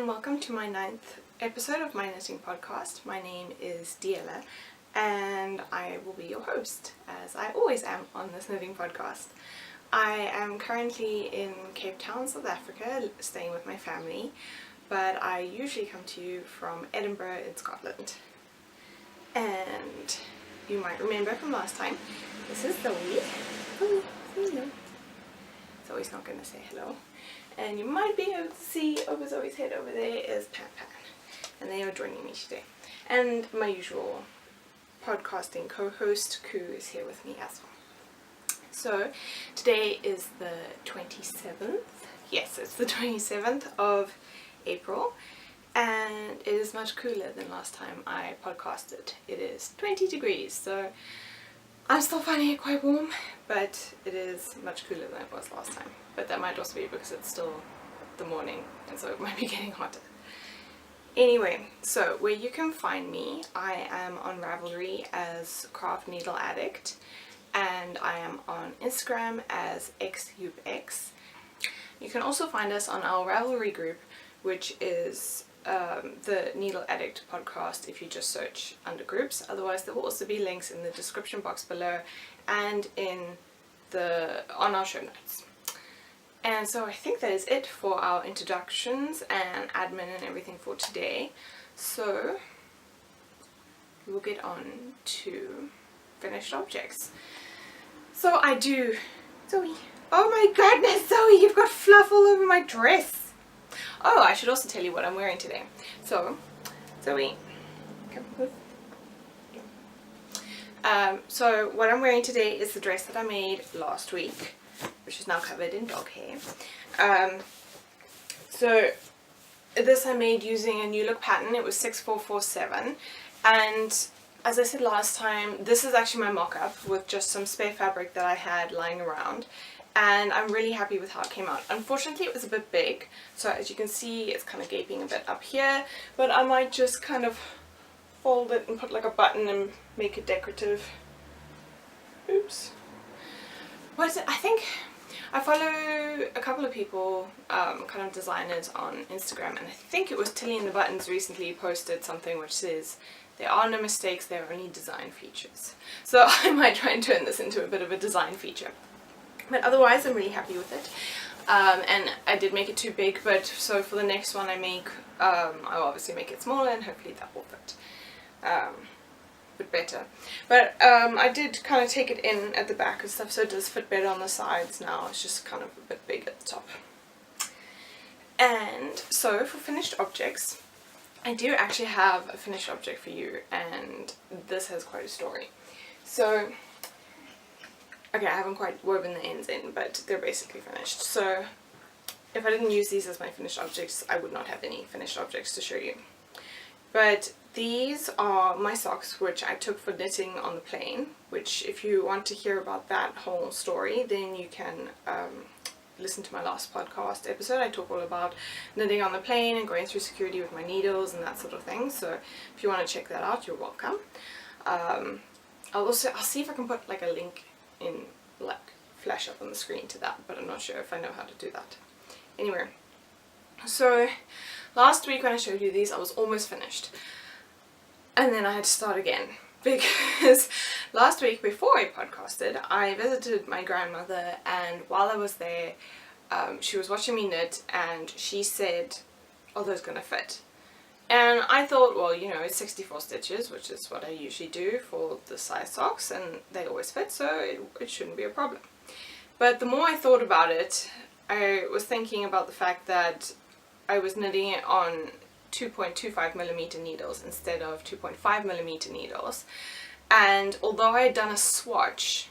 and welcome to my 9th episode of my knitting podcast. My name is Diela and I will be your host, as I always am on this knitting podcast. I am currently in Cape Town, South Africa, staying with my family, but I usually come to you from Edinburgh in Scotland. And you might remember from last time, this is Zoe. Oh, say hello. Zoe's not going to say hello. And you might be able to see over Zoe's head over there is Pan Pan. And they are joining me today. And my usual podcasting co-host, Koo, is here with me as well. So, today is the 27th. Yes, it's the 27th of April. And it is much cooler than last time I podcasted. It is 20 degrees, so I'm still finding it quite warm, but it is much cooler than it was last time. But that might also be because it's still the morning, and so it might be getting hotter. Anyway, so where you can find me, I am on Ravelry as Craft Needle Addict, and I am on Instagram as xubx. You can also find us on our Ravelry group, which is the Needle Addict podcast if you just search under groups. Otherwise there will also be links in the description box below and on our show notes. And so I think that is it for our introductions and admin and everything for today. So we'll get on to finished objects. So I do... Zoe! Oh my goodness, Zoe, you've got fluff all over my dress! Oh, I should also tell you what I'm wearing today. So, Zoe, come with. So what I'm wearing today is the dress that I made last week, which is now covered in dog hair. So this I made using a New Look pattern. It was 6447, and as I said last time, this is actually my mock-up with just some spare fabric that I had lying around. And I'm really happy with how it came out. Unfortunately it was a bit big, so as you can see it's kind of gaping a bit up here, but I might just kind of fold it and put like a button and make it decorative. Oops. What is it? I think I follow a couple of people, kind of designers on Instagram, and I think it was Tilly and the Buttons recently posted something which says there are no mistakes, there are only design features. So I might try and turn this into a bit of a design feature. But otherwise I'm really happy with it, and I did make it too big, but so for the next one I make, I'll obviously make it smaller and hopefully that will fit a bit better. But I did kind of take it in at the back and stuff, so it does fit better on the sides now. It's just kind of a bit big at the top. And so for finished objects, I do actually have a finished object for you, and this has quite a story. So okay, I haven't quite woven the ends in, but they're basically finished. So if I didn't use these as my finished objects, I would not have any finished objects to show you. But these are my socks, which I took for knitting on the plane, which if you want to hear about that whole story, then you can listen to my last podcast episode. I talk all about knitting on the plane and going through security with my needles and that sort of thing. So if you want to check that out, you're welcome. I'll see if I can put like a link in, like, flash up on the screen to that, but I'm not sure if I know how to do that. Anyway, so last week when I showed you these, I was almost finished, and then I had to start again because last week before I podcasted, I visited my grandmother, and while I was there, she was watching me knit, and she said, "Oh, those gonna fit." And I thought, well, you know, it's 64 stitches, which is what I usually do for the size socks, and they always fit, so it shouldn't be a problem. But the more I thought about it, I was thinking about the fact that I was knitting it on 2.25mm needles instead of 2.5mm needles. And although I had done a swatch,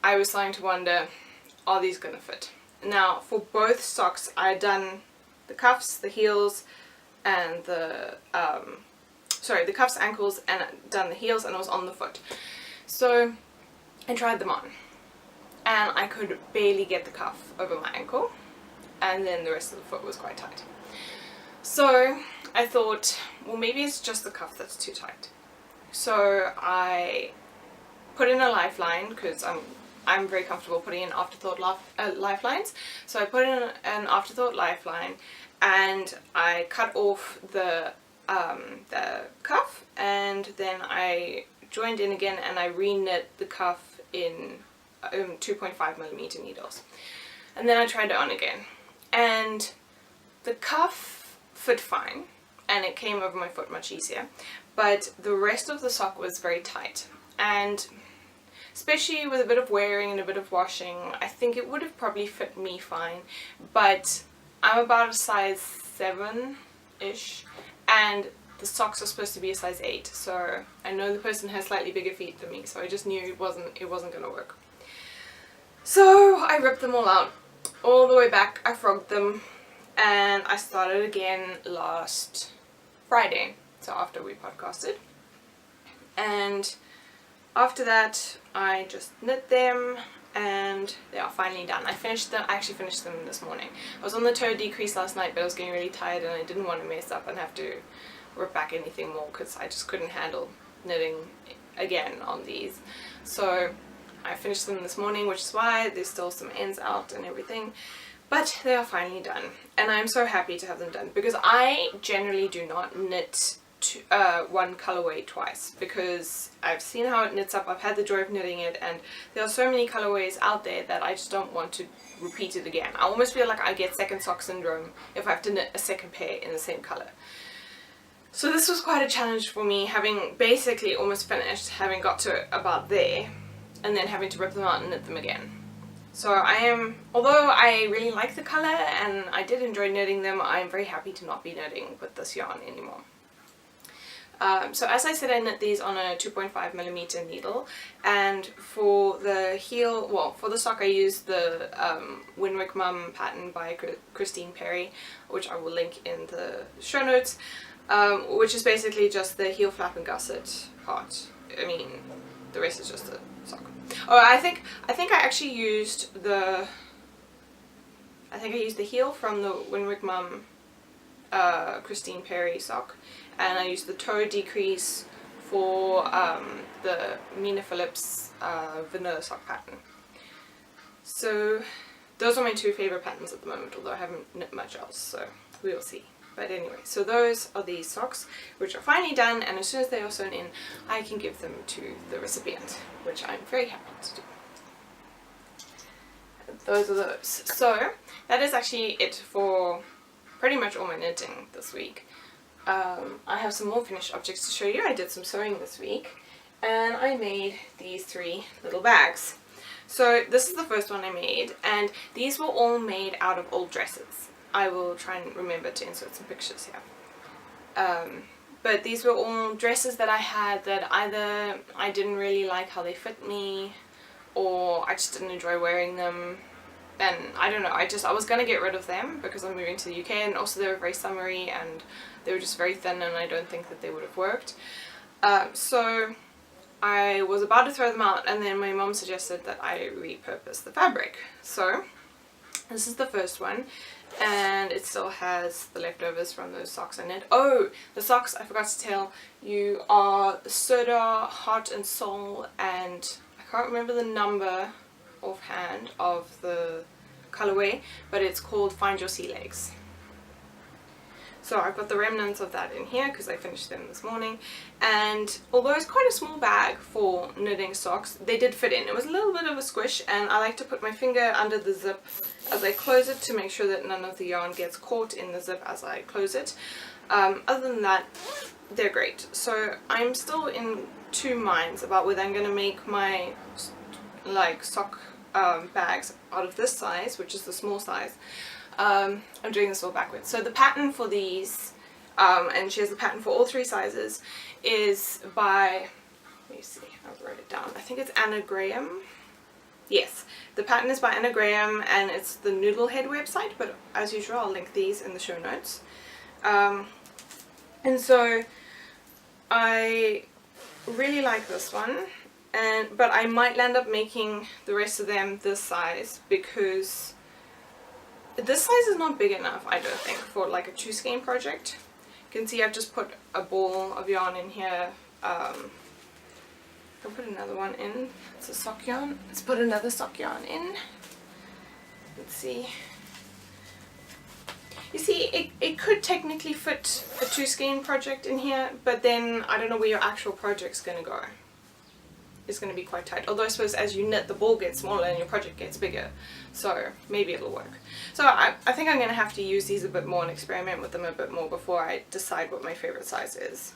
I was starting to wonder, are these going to fit? Now, for both socks, I had done the cuffs, the heels, and the cuffs, ankles, and done the heels, and I was on the foot. So I tried them on, and I could barely get the cuff over my ankle, and then the rest of the foot was quite tight. So I thought, well, maybe it's just the cuff that's too tight. So I put in a lifeline, because I'm I'm very comfortable putting in afterthought lifelines. So I put in an afterthought lifeline, and I cut off the cuff, and then I joined in again, and I re-knit the cuff in 2.5mm needles. And then I tried it on again, and the cuff fit fine, and it came over my foot much easier, but the rest of the sock was very tight, and especially with a bit of wearing and a bit of washing, I think it would have probably fit me fine, but I'm about a size 7-ish, and the socks are supposed to be a size 8, so I know the person has slightly bigger feet than me, so I just knew it wasn't going to work. So I ripped them all out, all the way back. I frogged them, and I started again last Friday, so after we podcasted. And after that I just knit them, and they are finally done. I actually finished them this morning. I was on the toe decrease last night, but I was getting really tired and I didn't want to mess up and have to rip back anything more, because I just couldn't handle knitting again on these. So I finished them this morning, which is why there's still some ends out and everything, but they are finally done, and I'm so happy to have them done, because I generally do not knit one colorway twice, because I've seen how it knits up. I've had the joy of knitting it, and there are so many colorways out there that I just don't want to repeat it again. I almost feel like I get second sock syndrome if I have to knit a second pair in the same color. So this was quite a challenge for me, having basically almost finished, having got to about there, and then having to rip them out and knit them again. So although I really like the colour and I did enjoy knitting them, I'm very happy to not be knitting with this yarn anymore. So as I said, I knit these on a 2.5mm needle, and for the heel, well, for the sock I used the Winwick Mum pattern by Christine Perry, which I will link in the show notes, which is basically just the heel flap and gusset part. I mean, the rest is just a sock. Oh, I think I actually used the heel from the Winwick Mum Christine Perry sock, and I used the toe decrease for the Mina Phillips vanilla sock pattern. So those are my two favourite patterns at the moment, although I haven't knit much else, so we will see. But anyway, so those are these socks, which are finally done, and as soon as they are sewn in, I can give them to the recipient, which I'm very happy to do. Those are those. So that is actually it for pretty much all my knitting this week. I have some more finished objects to show you. I did some sewing this week, and I made these 3 little bags. So this is the first one I made, and these were all made out of old dresses. I will try and remember to insert some pictures here. But these were all dresses that I had that either I didn't really like how they fit me, or I just didn't enjoy wearing them, and I don't know, I was going to get rid of them because I'm moving to the UK, and also they were very summery and they were just very thin, and I don't think that they would have worked. So I was about to throw them out, and then my mom suggested that I repurpose the fabric. So this is the first one, and it still has the leftovers from those socks I knit. Oh, the socks, I forgot to tell you, are Sirdar Heart and Soul, and I can't remember the number offhand of the colorway, but it's called Find Your Sea Legs. So I've got the remnants of that in here because I finished them this morning, and although it's quite a small bag for knitting socks, they did fit in. It was a little bit of a squish, and I like to put my finger under the zip as I close it to make sure that none of the yarn gets caught in the zip as I close it. Other than that, they're great. So I'm still in 2 minds about whether I'm going to make my sock bags out of this size, which is the small size. I'm doing this all backwards. So the pattern for these, and she has the pattern for all 3 sizes, is by, let me see, I wrote it down, I think it's Anna Graham. Yes, the pattern is by Anna Graham, and it's the NoodleHead website, but as usual I'll link these in the show notes. And so I really like this one, but I might end up making the rest of them this size, because this size is not big enough, I don't think, for like a 2 skein project. You can see I've just put a ball of yarn in here, I'll put another one in. It's a sock yarn. Let's put another sock yarn in. Let's see. You see, it could technically fit a 2 skein project in here, but then I don't know where your actual project's going to go. It's going to be quite tight. Although I suppose as you knit, the ball gets smaller and your project gets bigger. So maybe it'll work. So I think I'm going to have to use these a bit more and experiment with them a bit more before I decide what my favorite size is.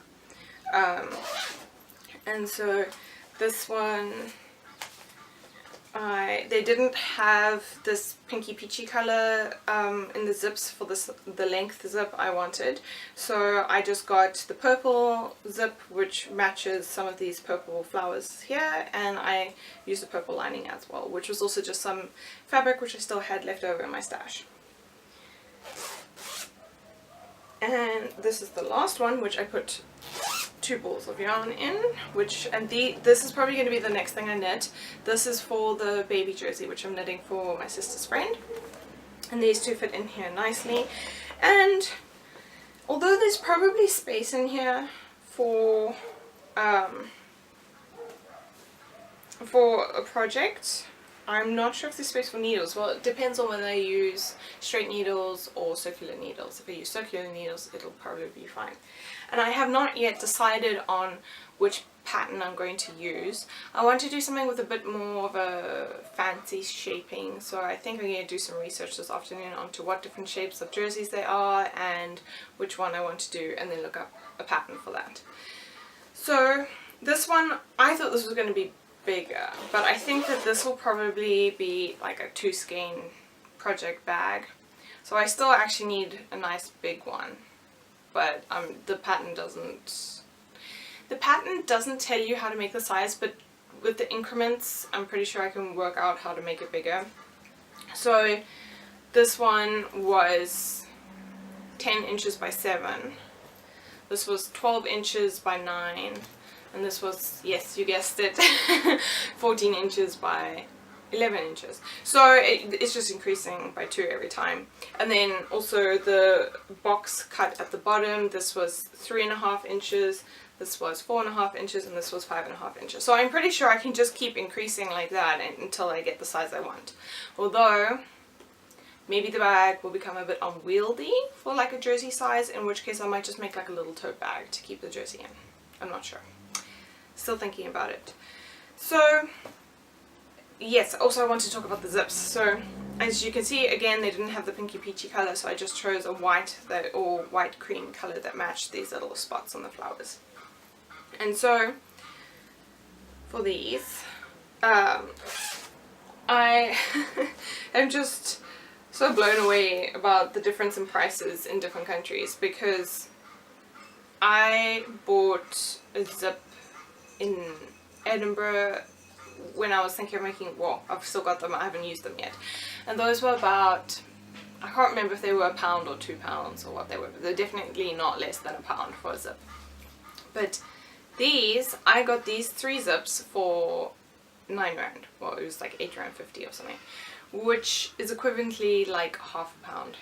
And so this one, they didn't have this pinky peachy color in the zips for the length zip I wanted, so I just got the purple zip which matches some of these purple flowers here, and I used the purple lining as well, which was also just some fabric which I still had left over in my stash. And this is the last one, which I put 2 balls of yarn in, this is probably going to be the next thing I knit. This is for the baby jersey which I'm knitting for my sister's friend, and these 2 fit in here nicely. And although there's probably space in here for a project, I'm not sure if there's space for needles. Well, it depends on whether I use straight needles or circular needles. If I use circular needles, it'll probably be fine. And I have not yet decided on which pattern I'm going to use. I want to do something with a bit more of a fancy shaping, so I think I'm going to do some research this afternoon onto what different shapes of jerseys there are and which one I want to do, and then look up a pattern for that. So this one, I thought this was going to be bigger, but I think that this will probably be like a 2 skein project bag. So I still actually need a nice big one, but the pattern doesn't tell you how to make the size, but with the increments I'm pretty sure I can work out how to make it bigger. So this one was 10 inches by 7, this was 12 inches by 9, and this was, yes, you guessed it, 14 inches by 11 inches. So it's just increasing by 2 every time. And then also the box cut at the bottom, this was 3.5 inches, this was 4.5 inches, and this was 5.5 inches. So I'm pretty sure I can just keep increasing like that until I get the size I want. Although maybe the bag will become a bit unwieldy for like a jersey size, in which case I might just make like a little tote bag to keep the jersey in. I'm not sure. Still thinking about it. So yes, also I want to talk about the zips. So as you can see, again, they didn't have the pinky peachy color, so I just chose a white or white cream color that matched these little spots on the flowers. And so for these, I am just so blown away about the difference in prices in different countries, because I bought a zip in Edinburgh when I was thinking of making, well, I've still got them, I haven't used them yet, and those were about, I can't remember if they were £1 or £2 or what they were, but they're definitely not less than £1 for a zip. But these, I got these 3 zips for £9 rand, well, it was like £8.50 or something, which is equivalently like £0.5.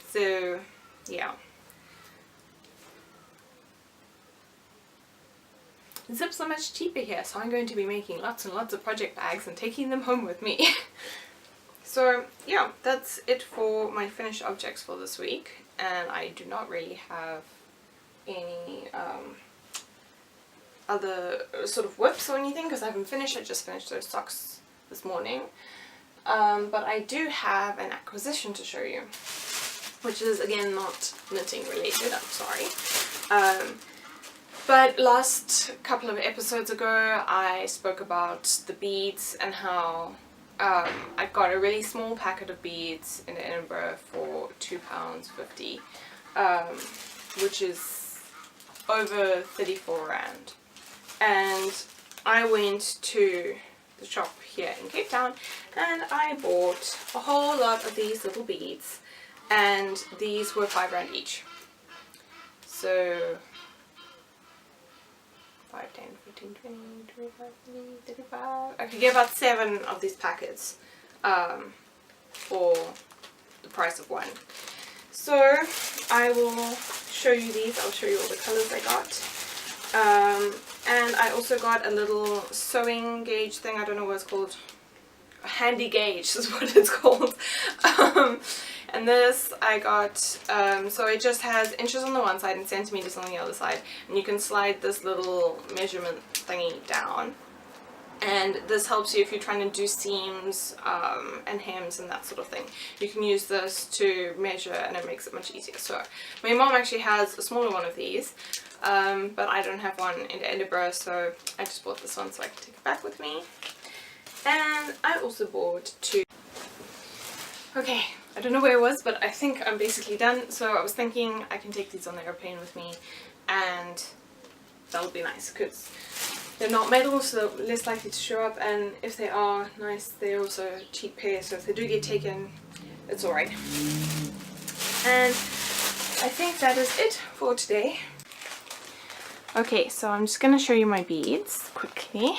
So yeah, zips are much cheaper here, so I'm going to be making lots and lots of project bags and taking them home with me. So yeah, that's it for my finished objects for this week, and I do not really have any other sort of whips or anything because I haven't finished. I just finished those socks this morning, but I do have an acquisition to show you, which is again not knitting related, I'm sorry. But last couple of episodes ago I spoke about the beads and how I got a really small packet of beads in Edinburgh for £2.50, which is over 34 rand. And I went to the shop here in Cape Town and I bought a whole lot of these little beads, and these were 5 rand each. So 5, 10, 15, 20, 25, 30, 35. I could get about 7 of these packets for the price of 1. So I will show you these. I'll show you all the colours I got. And I also got a little sewing gauge thing. I don't know what it's called. A handy gauge is what it's called. And this I got, so it just has inches on the one side and centimeters on the other side. And you can slide this little measurement thingy down. And this helps you if you're trying to do seams and hems and that sort of thing. You can use this to measure and it makes it much easier. So my mom actually has a smaller one of these, but I don't have one in Edinburgh, so I just bought this one so I can take it back with me. And I also bought two. Okay, I don't know where it was, but I think I'm basically done. So I was thinking I can take these on the airplane with me, and that'll be nice because they're not metal, so they're less likely to show up, and if they are nice, they're also a cheap pair, so if they do get taken, it's alright. And I think that is it for today. Okay, so I'm just going to show you my beads quickly.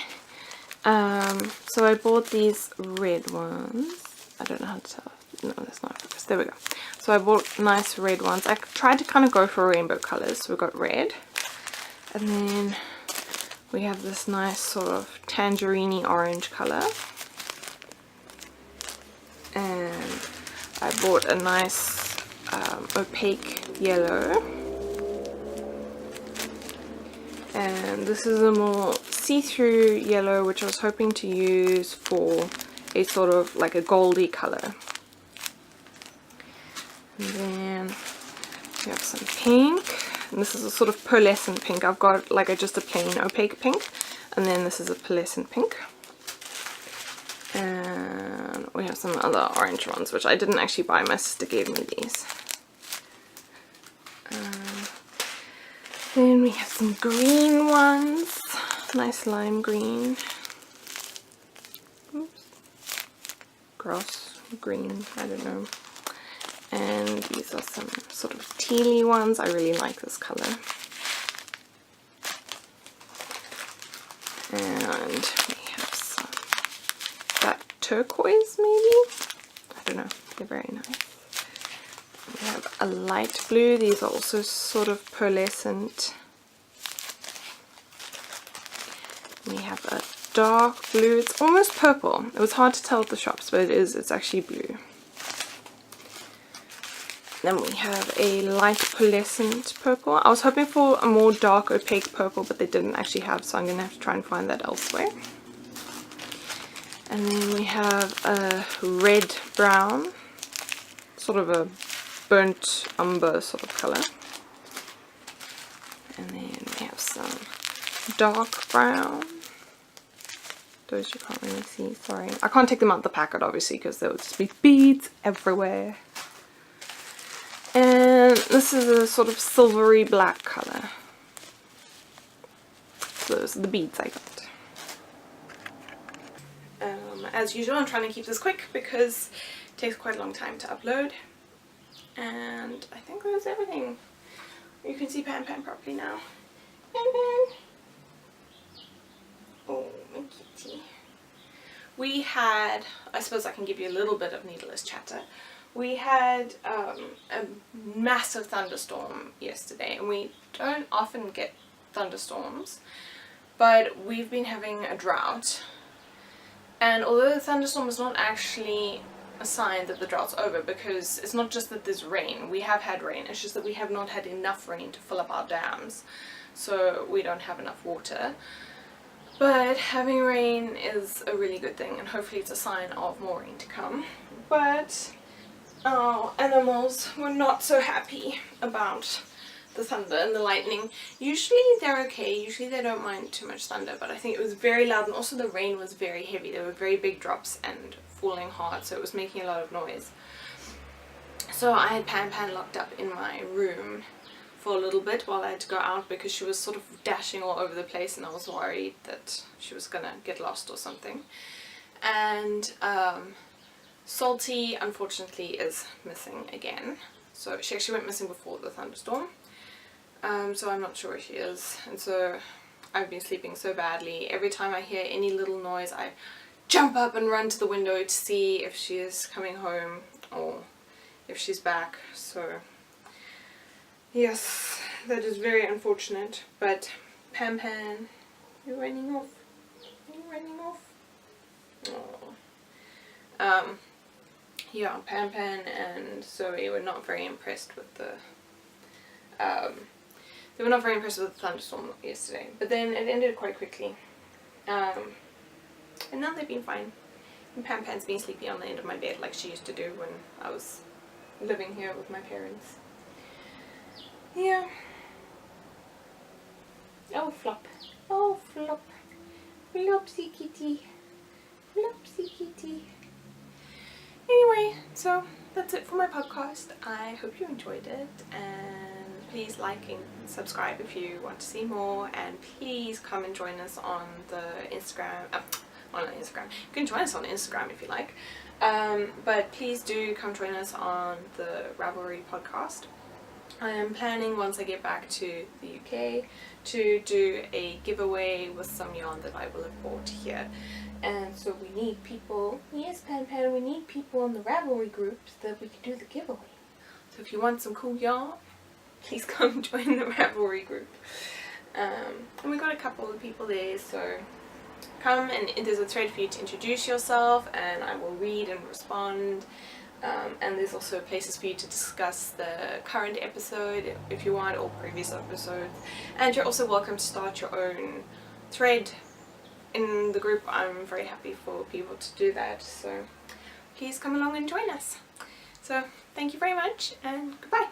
So I bought these red ones. I don't know how to tell. No, that's not focused. There we go. So I bought nice red ones. I tried to kind of go for rainbow colors, so we got red. And then we have this nice sort of tangerine orange color. And I bought a nice opaque yellow. And this is a more see-through yellow, which I was hoping to use for a sort of like a goldy color. And then we have some pink. And this is a sort of pearlescent pink. I've got like just a plain opaque pink, and then this is a pearlescent pink. And we have some other orange ones, which I didn't actually buy. My sister gave me these. Then we have some green ones. Nice lime green. Oops. Grass green, I don't know. And these are some sort of tealy ones. I really like this color. And we have some, that turquoise maybe? I don't know, they're very nice. We have a light blue. These are also sort of pearlescent. We have a dark blue. It's almost purple. It was hard to tell at the shops, but it's actually blue. Then we have a light pearlescent purple. I was hoping for a more dark opaque purple, but they didn't actually have, so I'm going to have to try and find that elsewhere. And then we have a red brown, sort of a burnt umber sort of color. And then we have some dark brown. Those you can't really see, sorry. I can't take them out of the packet obviously because there would just be beads everywhere. And this is a sort of silvery black color. So those are the beads I got. As usual, I'm trying to keep this quick because it takes quite a long time to upload. And I think that's everything. You can see Pan Pan properly now. Pan Pan! Oh, my kitty. We had, I suppose I can give you a little bit of needless chatter. We had a massive thunderstorm yesterday, and we don't often get thunderstorms, but we've been having a drought. And although the thunderstorm is not actually a sign that the drought's over, because it's not just that there's rain, we have had rain, it's just that we have not had enough rain to fill up our dams, so we don't have enough water. But having rain is a really good thing, and hopefully it's a sign of more rain to come. But our animals were not so happy about the thunder and the lightning. Usually they're okay, usually they don't mind too much thunder, but I think it was very loud, and also the rain was very heavy. There were very big drops and falling hard, so it was making a lot of noise. So I had Pan Pan locked up in my room for a little bit while I had to go out because she was sort of dashing all over the place, and I was worried that she was gonna get lost or something. And Salty unfortunately is missing again. So she actually went missing before the thunderstorm. So I'm not sure where she is, and so I've been sleeping so badly. Every time I hear any little noise I jump up and run to the window to see if she is coming home or if she's back. So yes, that is very unfortunate, but Pan Pan You're running off. You're running off. Yeah, Pan and Zoe were not very impressed with the they were not very impressed with the thunderstorm yesterday, but then it ended quite quickly, and now they've been fine. And Pan's been sleeping on the end of my bed like she used to do when I was living here with my parents. Yeah. Oh, Flop. Oh, Flop. Flopsy kitty. Flopsy kitty. Anyway, so that's it for my podcast. I hope you enjoyed it, and please like and subscribe if you want to see more, and please come and join us on the Instagram. On Instagram. You can join us on Instagram if you like, but please do come join us on the Ravelry podcast. I am planning, once I get back to the UK, to do a giveaway with some yarn that I will have bought here. And so we need people, yes Pan, we need people in the Ravelry group so that we can do the giveaway. So if you want some cool yarn, please come join the Ravelry group. And we got a couple of people there, so come, and there's a thread for you to introduce yourself, and I will read and respond. And there's also places for you to discuss the current episode if you want, or previous episodes. And you're also welcome to start your own thread in the group. I'm very happy for people to do that, so please come along and join us. So thank you very much, and goodbye.